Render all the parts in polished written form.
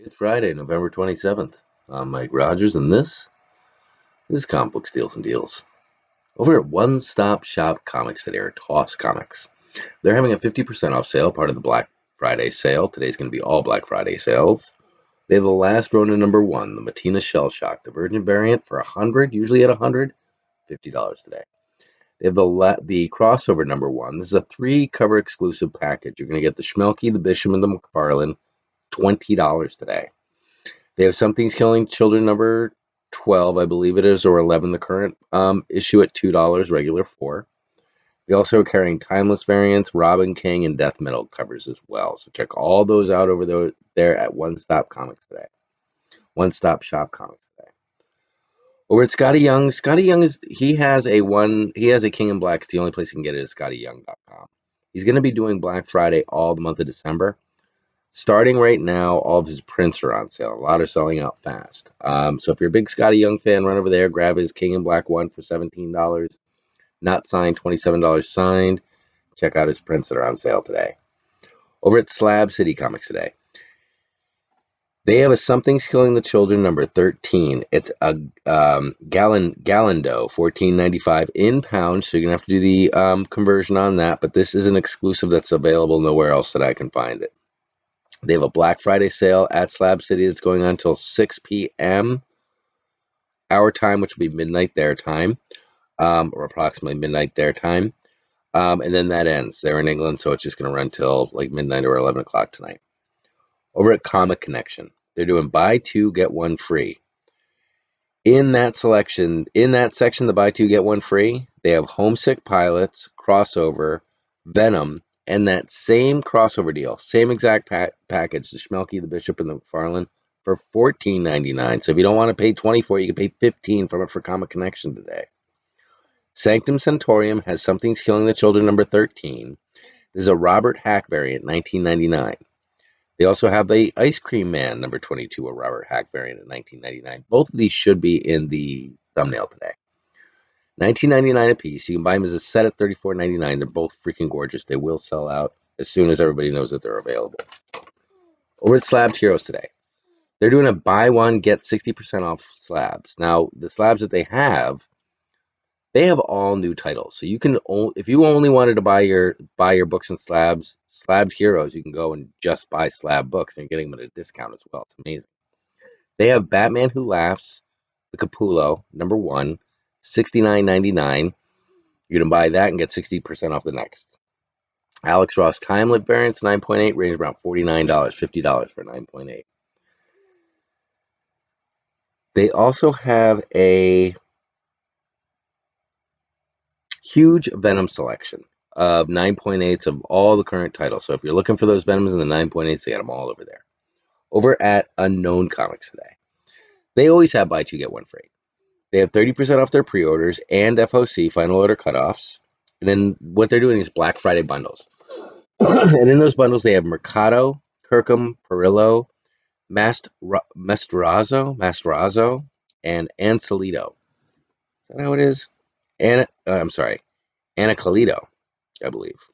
It's Friday, November 27th. I'm Mike Rogers, and this is Comic Book Steals and Deals. Over at One Stop Shop Comics today, or Toss Comics, they're having a 50% off sale, part of the Black Friday sale. Today's going to be all Black Friday sales. They have the last Ronin #1, the Matina Shell Shock, the Virgin variant for $100, usually at $100, $50 today. They have the crossover #1. This is a 3-cover exclusive package. You're going to get the Schmelke, the Bishop, and the McFarlane, $20 today. They have Something's Killing Children #12, I believe it is, or 11, the current issue at $2, regular $4. They also are carrying Timeless variants, Robin King, and Death Metal covers as well. So check all those out over there at One Stop Comics today. One Stop Shop Comics today. Over at Scotty Young has a King in Black. It's the only place you can get it is ScottyYoung.com. He's going to be doing Black Friday all the month of December. Starting right now, all of his prints are on sale. A lot are selling out fast. So if you're a big Scotty Young fan, run over there, grab his King in Black one for $17. Not signed, $27 signed. Check out his prints that are on sale today. Over at Slab City Comics today, they have a Something's Killing the Children #13. It's a Gallando, $14.95 in pounds. So you're gonna have to do the conversion on that. But this is an exclusive that's available nowhere else that I can find it. They have a Black Friday sale at Slab City that's going on until 6 p.m. our time, which will be midnight their time, or approximately midnight their time. And then that ends. They're in England, so it's just going to run till like midnight or 11 o'clock tonight. Over at Comic Connection, they're doing buy two, get one free. In that section, the buy two, get one free, they have Homesick Pilots, Crossover, Venom, and that same crossover deal, same exact package, the Schmelke, the Bishop, and the McFarlane, for $14.99. So if you don't want to pay $24, you can pay $15 from it for Comic Connection today. Sanctum Centaurium has Something's Killing the Children #13. This is a Robert Hack variant, $19.99. They also have the Ice Cream Man #22, a Robert Hack variant at $19.99. Both of these should be in the thumbnail today. $19.99 a piece. You can buy them as a set at $34.99. They're both freaking gorgeous. They will sell out as soon as everybody knows that they're available. Over at Slabbed Heroes today, they're doing a buy one, get 60% off slabs. Now, the slabs that they have all new titles. So you can if you only wanted to buy your books and Slabbed Heroes, you can go and just buy slab books and you're getting them at a discount as well. It's amazing. They have Batman Who Laughs, the Capullo, #1, $69.99. You can buy that and get 60% off the next. Alex Ross Time-Lit variants, 9.8, range around $49, $50 for 9.8. They also have a huge Venom selection of 9.8s of all the current titles. So if you're looking for those Venoms and the 9.8s, they got them all over there. Over at Unknown Comics today, they always have buy two, get one free. They have 30% off their pre-orders and FOC, final order cutoffs. And then what they're doing is Black Friday bundles. And in those bundles, they have Mercado, Kirkham, Perillo, Mastrazo, and Ancelito. Is that how it is? I'm sorry, Anacalito, I believe.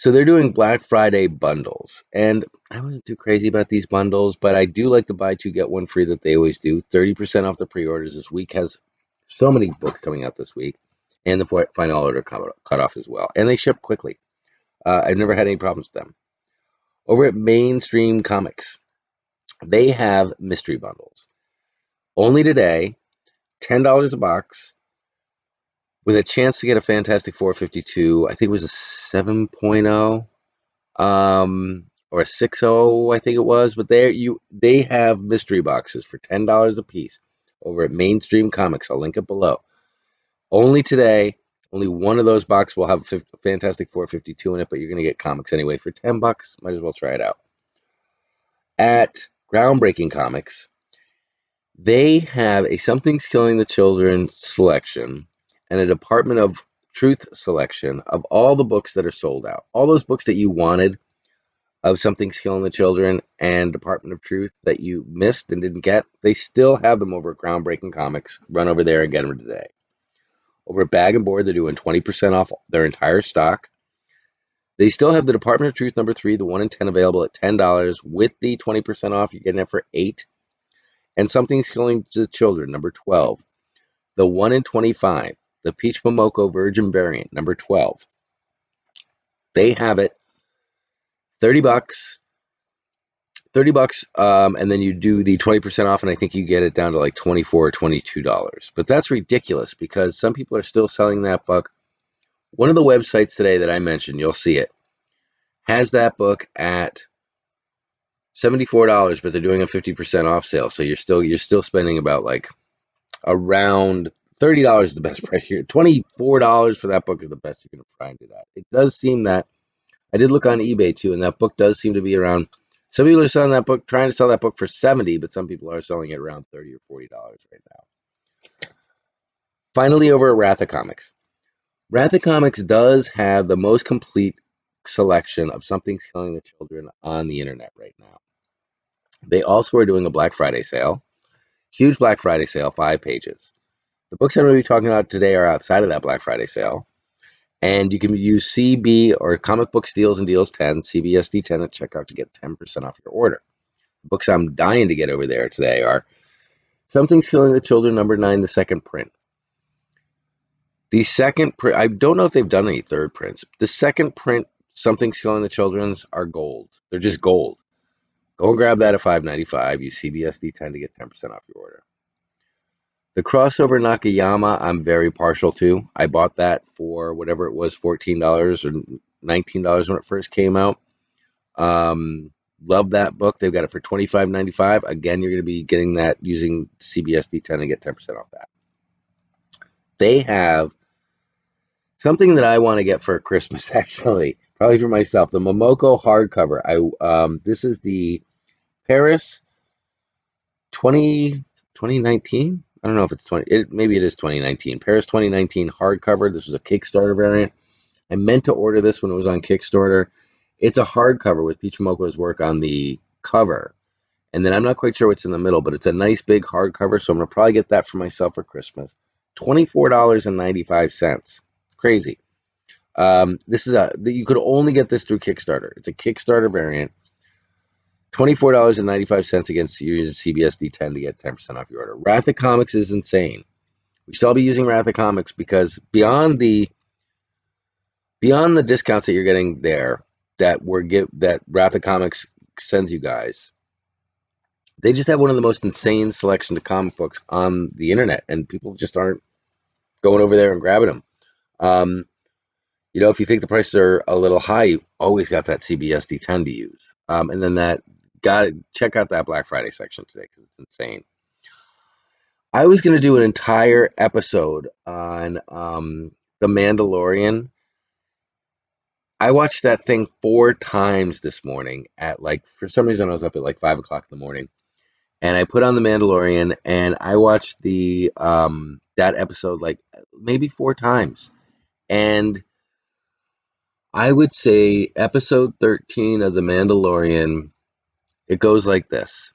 So they're doing Black Friday bundles, and I wasn't too crazy about these bundles, but I do like the buy two get one free that they always do. 30% off the pre-orders this week has so many books coming out this week, and the final order cutoff as well, and they ship quickly. I've never had any problems with them. Over at Mainstream Comics, they have mystery bundles. Only today, $10 a box, with a chance to get a Fantastic Four 52. I think it was a 7.0, or a 6.0, I think it was. But they have mystery boxes for $10 a piece over at Mainstream Comics. I'll link it below. Only today, only one of those boxes will have Fantastic Four 52 in it, but you're going to get comics anyway for $10. Might as well try it out. At Groundbreaking Comics, they have a Something's Killing the Children selection and a Department of Truth selection of all the books that are sold out. All those books that you wanted of Something's Killing the Children and Department of Truth that you missed and didn't get, they still have them over at Groundbreaking Comics. Run over there and get them today. Over at Bag and Board, they're doing 20% off their entire stock. They still have the Department of Truth #3, the 1 in 10 available at $10 with the 20% off. You're getting it for $8. And Something's Killing the Children #12, the 1 in 25, the Peach Momoko Virgin variant #12. They have it $30, $30, and then you do the 20% off, and I think you get it down to like $24 or $22. But that's ridiculous because some people are still selling that book. One of the websites today that I mentioned, you'll see it, has that book at $74, but they're doing a 50% off sale. So you're still spending about like around $30 is the best price here. $24 for that book is the best you can find it at. It does seem that I did look on eBay too, and that book does seem to be around. Some people are selling that book, trying to sell that book for $70, but some people are selling it around $30 or $40 right now. Finally, over at Wrath of Comics. Wrath of Comics does have the most complete selection of Something's Killing the Children on the internet right now. They also are doing a Black Friday sale. Huge Black Friday sale, 5 pages. The books I'm going to be talking about today are outside of that Black Friday sale. And you can use CB or Comic Book Steals and Deals 10, CBSD 10 at checkout to get 10% off your order. The books I'm dying to get over there today are Something's Killing the Children #9, the second print. The second print, I don't know if they've done any third prints. The second print, Something's Killing the Children's, are gold. They're just gold. Go and grab that at $5.95. Use CBSD 10 to get 10% off your order. The crossover Nakayama, I'm very partial to. I bought that for whatever it was, $14 or $19 when it first came out. Love that book. They've got it for $25.95. Again, you're going to be getting that using CBSD 10 to get 10% off that. They have something that I want to get for Christmas, actually, probably for myself. The Momoko hardcover. This is the Paris 2019. I don't know if it's 20. Maybe it is 2019. Paris 2019 hardcover. This was a Kickstarter variant. I meant to order this when it was on Kickstarter. It's a hardcover with Peach Momoko's work on the cover. And then I'm not quite sure what's in the middle, but it's a nice big hardcover, so I'm going to probably get that for myself for Christmas. $24.95. It's crazy. This is you could only get this through Kickstarter. It's a Kickstarter variant. $24.95 against using CBSD 10 to get 10% off your order. Wrath of Comics is insane. We should all be using Wrath of Comics because beyond the discounts that you're getting there that Wrath of Comics sends you guys, they just have one of the most insane selection of comic books on the internet, and people just aren't going over there and grabbing them. If you think the prices are a little high, you always got that CBSD 10 to use. And then check out that Black Friday section today because it's insane. I was going to do an entire episode on The Mandalorian. I watched that thing 4 times this morning for some reason I was up at like 5 o'clock in the morning. And I put on The Mandalorian and I watched that episode like maybe 4 times. And I would say episode 13 of The Mandalorian, it goes like this.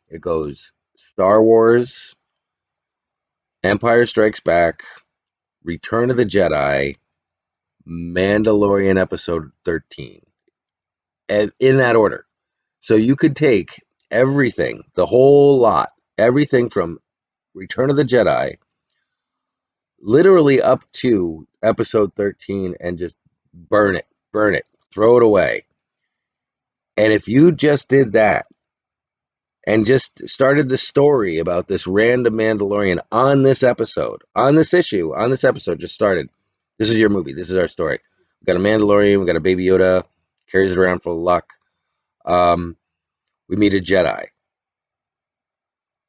It goes Star Wars, Empire Strikes Back, Return of the Jedi, Mandalorian episode 13. And in that order. So you could take everything, the whole lot, everything from Return of the Jedi, literally up to episode 13 and just burn it, throw it away. And if you just did that and just started the story about this random Mandalorian on this episode, just started. This is your movie. This is our story. We got a Mandalorian. We got a Baby Yoda. Carries it around for luck. We meet a Jedi.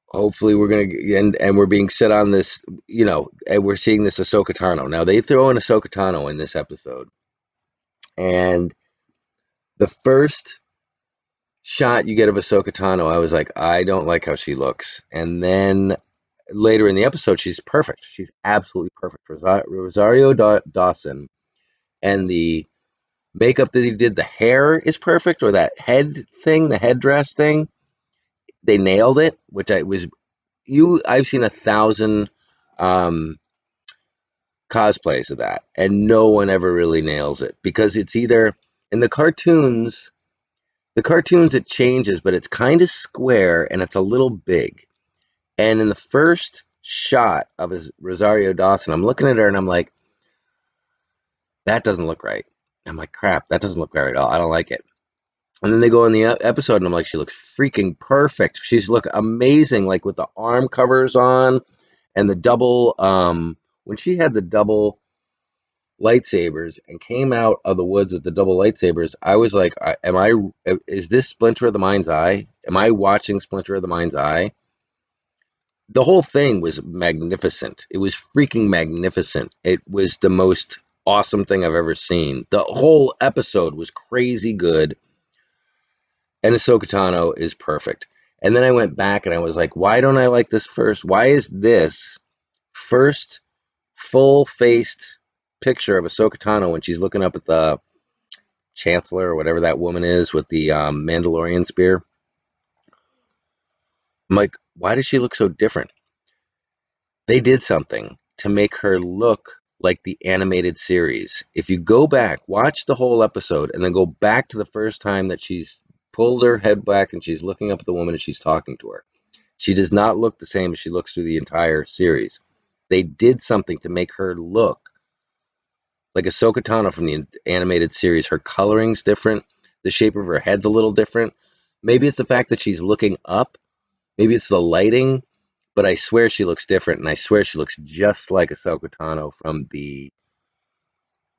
Hopefully we're going to, and we're being set on this, and we're seeing this Ahsoka Tano. Now, they throw in Ahsoka Tano in this episode. And the first shot you get of Ahsoka Tano, I was like, I don't like how she looks. And then later in the episode, she's perfect. She's absolutely perfect. Rosario Dawson and the makeup that he did, the hair is perfect, or that the headdress thing, they nailed it, I've seen 1,000 cosplays of that, and no one ever really nails it because it's either In the cartoons it changes, but it's kind of square and it's a little big. And in the first shot of his Rosario Dawson, I'm looking at her and I'm like, that doesn't look right. I'm like, crap, that doesn't look right at all. I don't like it. And then they go in the episode and I'm like, she looks freaking perfect. She's look amazing, like with the arm covers on and the double when she had the double lightsabers and came out of the woods with the double lightsabers, I was like, am I is this Splinter of the Mind's Eye? Am I watching Splinter of the Mind's Eye? The whole thing was magnificent. It was freaking magnificent. It was the most awesome thing I've ever seen. The whole episode was crazy good, and Ahsoka Tano is perfect. And then I went back and I was like, why don't I like this first? Why is this first full faced picture of Ahsoka Tano when she's looking up at the Chancellor or whatever that woman is with the Mandalorian spear? I'm like, why does she look so different? They did something to make her look like the animated series. If you go back, watch the whole episode, and then go back to the first time that she's pulled her head back and she's looking up at the woman and she's talking to her, she does not look the same as she looks through the entire series. They did something to make her look like Ahsoka Tano from the animated series. Her coloring's different. The shape of her head's a little different. Maybe it's the fact that she's looking up. Maybe it's the lighting. But I swear she looks different, and I swear she looks just like Ahsoka Tano from the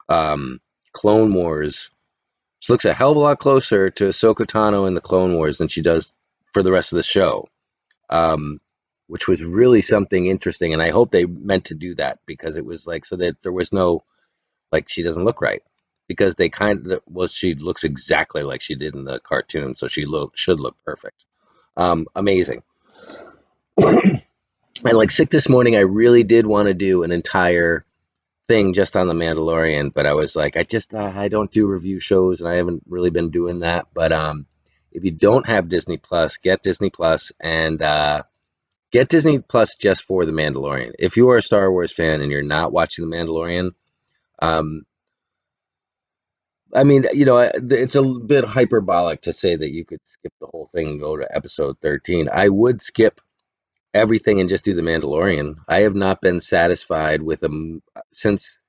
um, Clone Wars. She looks a hell of a lot closer to Ahsoka Tano in the Clone Wars than she does for the rest of the show, um, which was really something interesting. And I hope they meant to do that because it was like so that there was no like she doesn't look right because they kind of well she looks exactly like she did in the cartoon, so should look perfect. Amazing. And like sick this morning, I really did want to do an entire thing just on the Mandalorian, but I was like, I don't do review shows, and I haven't really been doing that. But if you don't have Disney Plus, get Disney Plus and get Disney Plus just for the Mandalorian. If you are a Star Wars fan and you're not watching the Mandalorian, um, I mean, it's a bit hyperbolic to say that you could skip the whole thing and go to episode 13. I would skip everything and just do the Mandalorian. I have not been satisfied with them since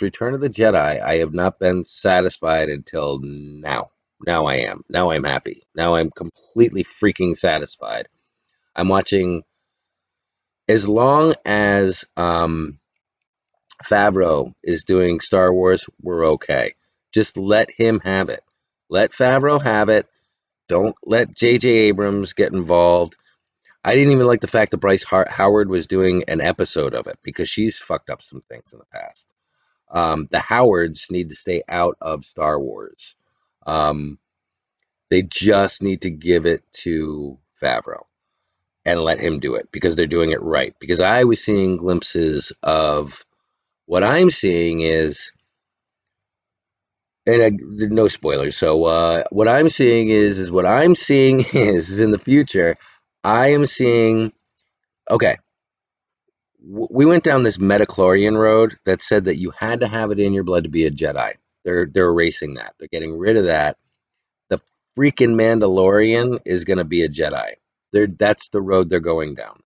Return of the Jedi. I have not been satisfied until now. Now I am. Now I'm happy. Now I'm completely freaking satisfied. I'm watching as long as Favreau is doing Star Wars, we're okay. Just let him have it. Let Favreau have it. Don't let J.J. Abrams get involved. I didn't even like the fact that Bryce Howard was doing an episode of it because she's fucked up some things in the past. The Howards need to stay out of Star Wars. Um, they just need to give it to Favreau and let him do it because they're doing it right. Because I was seeing glimpses of what I'm seeing is, and no spoilers. So what I'm seeing is what I'm seeing is in the future. I am seeing. Okay, we went down this metachlorian road that said that you had to have it in your blood to be a Jedi. They're erasing that. They're getting rid of that. The freaking Mandalorian is going to be a Jedi. That's the road they're going down.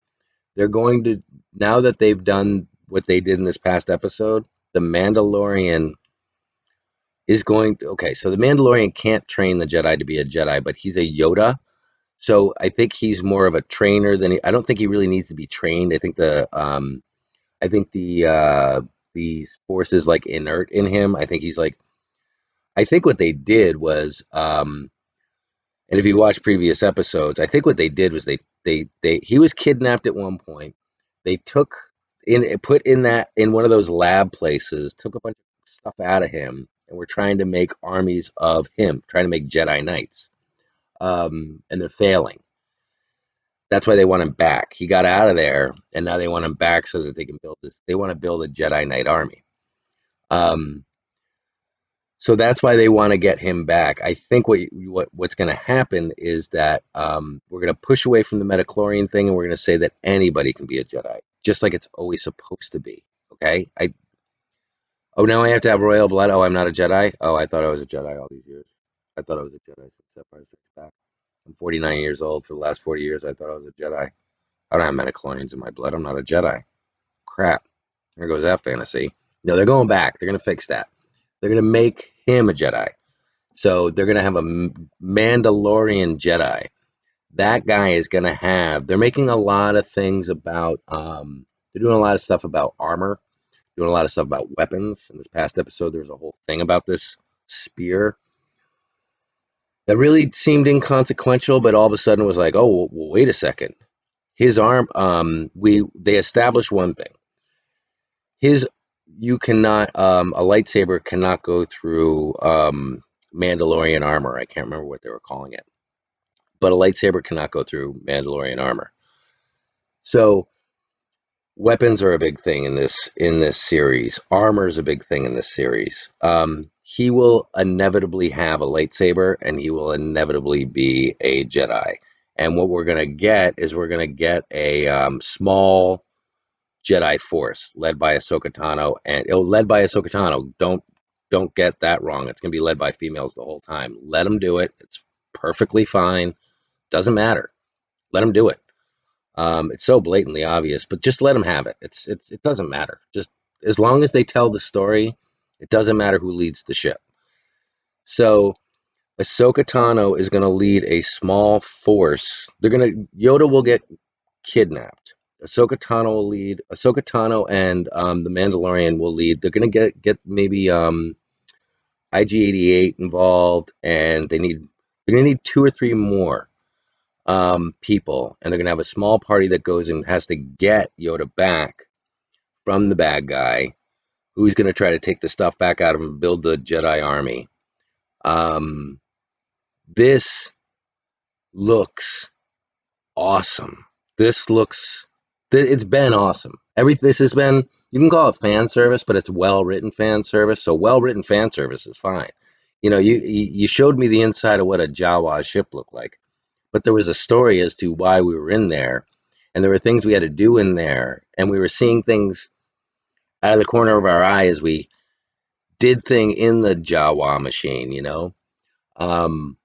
They're going to now that they've done what they did in this past episode. The Mandalorian is going to, okay. So the Mandalorian can't train the Jedi to be a Jedi, but he's a Yoda. So I think he's more of a trainer than I don't think he really needs to be trained. I think the force is like inert in him. I think what they did was and if you watch previous episodes, I think what they did was they he was kidnapped at one point. They took in put in that in one of those lab places, took a bunch of stuff out of him, and we're trying to make armies of him, trying to make Jedi Knights. And they're failing. That's why they want him back. He got out of there, and now they want him back so that they can build this. They want to build a Jedi Knight army. Um, so that's why they want to get him back. I think what's going to happen is that we're going to push away from the metachlorian thing, and we're going to say that anybody can be a Jedi, just like it's always supposed to be. Okay, Oh, now I have to have royal blood. Oh, I'm not a Jedi. Oh, I thought I was a Jedi all these years. I thought I was a Jedi since Empire Strikes Back. I'm 49 years old. For the last 40 years, I thought I was a Jedi. I don't have metachlorians in my blood. I'm not a Jedi. Crap. There goes that fantasy. No, they're going back. They're going to fix that. They're going to make him a Jedi. So they're going to have a Mandalorian Jedi. That guy is going to have. They're making a lot of things about. They're doing a lot of stuff about armor. Doing a lot of stuff about weapons. In this past episode, there was a whole thing about this spear that really seemed inconsequential, but all of a sudden was like, oh, well, wait a second. His arm. They established one thing. His you cannot a lightsaber cannot go through Mandalorian armor. I can't remember what they were calling it, but a lightsaber cannot go through Mandalorian armor. So weapons are a big thing in this series. Armor is a big thing in this series. He will inevitably have a lightsaber, and he will inevitably be a Jedi. And what we're gonna get is we're gonna get a small Jedi Force led by Ahsoka Tano, and led by Ahsoka Tano. Don't get that wrong. It's gonna be led by females the whole time. Let them do it. It's perfectly fine. Doesn't matter. Let them do it. It's so blatantly obvious, but just let them have it. It doesn't matter. Just as long as they tell the story, it doesn't matter who leads the ship. So Ahsoka Tano is going to lead a small force. Yoda will get kidnapped. Ahsoka Tano will lead. Ahsoka Tano and the Mandalorian will lead. They're going to get maybe IG-88 involved, and they're going to need two or three more people, and they're going to have a small party that goes and has to get Yoda back from the bad guy, who's going to try to take the stuff back out of him and build the Jedi army. Um, this looks awesome. This looks, it's been awesome. This has been, you can call it fan service, but it's well written fan service. So well written fan service is fine. You showed me the inside of what a Jawa ship looked like, but there was a story as to why we were in there, and there were things we had to do in there, and we were seeing things out of the corner of our eye as we did thing in the Jawa machine. Um,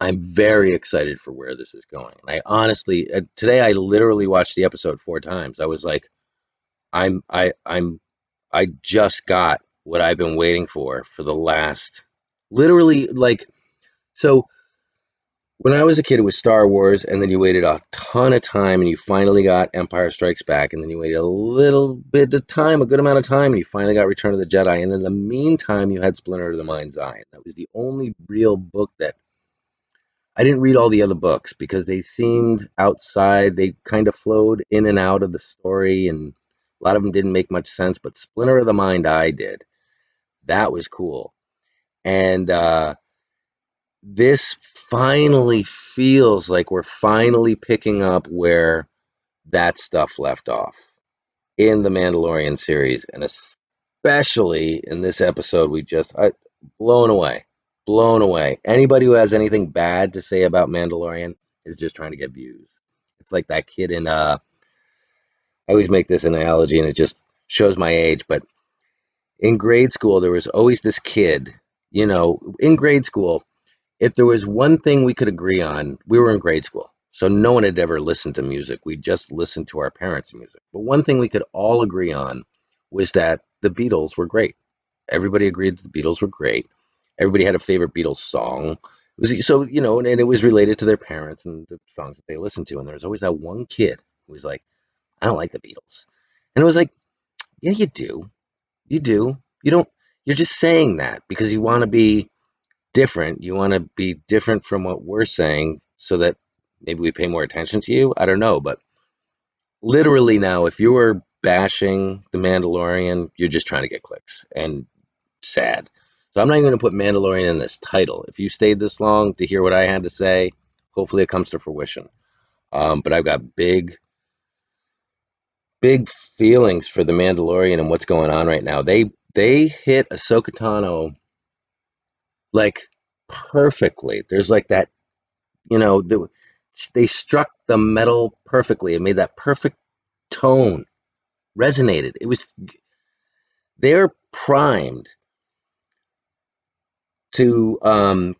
I'm very excited for where this is going. And I honestly, today I literally watched the episode 4 times. I was like, I just got what I've been waiting for the last, literally, like, so when I was a kid, it was Star Wars, and then you waited a ton of time, and you finally got Empire Strikes Back, and then you waited a little bit of time, a good amount of time, and you finally got Return of the Jedi, and in the meantime, you had Splinter of the Mind's Eye. That was the only real book that I didn't read all the other books because they seemed outside. They kind of flowed in and out of the story, and a lot of them didn't make much sense. But Splinter of the Mind Eye did. That was cool, and this finally feels like we're finally picking up where that stuff left off in the Mandalorian series, and especially in this episode. Blown away, blown away. Anybody who has anything bad to say about Mandalorian is just trying to get views. It's like that kid in I always make this analogy, and it just shows my age, but in grade school there was always this kid, in grade school, if there was one thing we could agree on, we were in grade school. So no one had ever listened to music. We just listened to our parents' music. But one thing we could all agree on was that the Beatles were great. Everybody agreed that the Beatles were great. Everybody had a favorite Beatles song. And it was related to their parents and the songs that they listened to. And there was always that one kid who was like, I don't like the Beatles. And it was like, yeah, you do. You do. You don't, you're just saying that because you want to be different. You want to be different from what we're saying so that maybe we pay more attention to you. I don't know. But literally now, if you were bashing The Mandalorian, you're just trying to get clicks and sad. So I'm not even going to put Mandalorian in this title. If you stayed this long to hear what I had to say, hopefully it comes to fruition. But I've got big, big feelings for The Mandalorian and what's going on right now. They hit Ahsoka Tano like perfectly. There's like that, they struck the metal perfectly. It made that perfect tone, resonated. They're primed to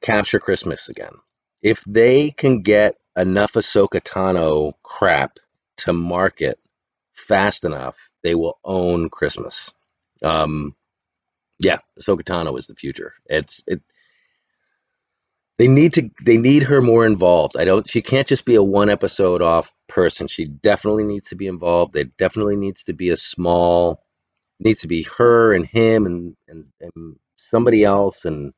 capture Christmas again. If they can get enough Ahsoka Tano crap to market fast enough, they will own Christmas. Um, yeah, Ahsoka Tano is the future. They need her more involved. I don't She can't just be a one episode off person. She definitely needs to be involved. There definitely needs to be her and him and somebody else, and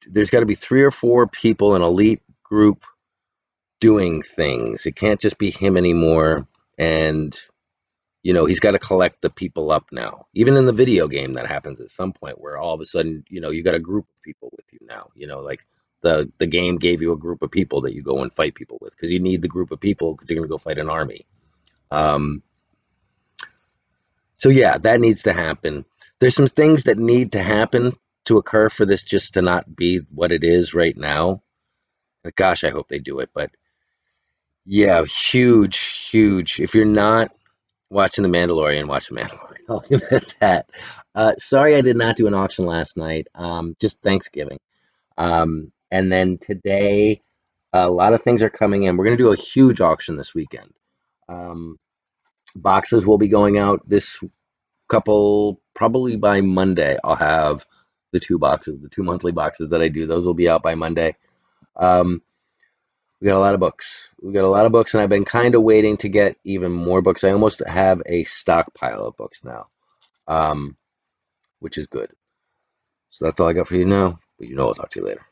there's got to be three or four people, an elite group doing things. It can't just be him anymore. And he's got to collect the people up now. Even in the video game, that happens at some point where all of a sudden, you got a group of people with you now. Like the game gave you a group of people that you go and fight people with because you need the group of people because you're going to go fight an army. Um, so yeah, that needs to happen. There's some things that need to happen to occur for this just to not be what it is right now. Gosh, I hope they do it. But yeah, huge, huge. If you're not watching The Mandalorian, watch The Mandalorian. I'll leave it at that. Sorry I did not do an auction last night. Just Thanksgiving. And then today, a lot of things are coming in. We're going to do a huge auction this weekend. Um, Boxes will be going out this couple, probably by Monday. I'll have the two monthly boxes that I do. Those will be out by Monday. Um, we got a lot of books. We got a lot of books, and I've been kind of waiting to get even more books. I almost have a stockpile of books now, which is good. So that's all I got for you now. But I'll talk to you later.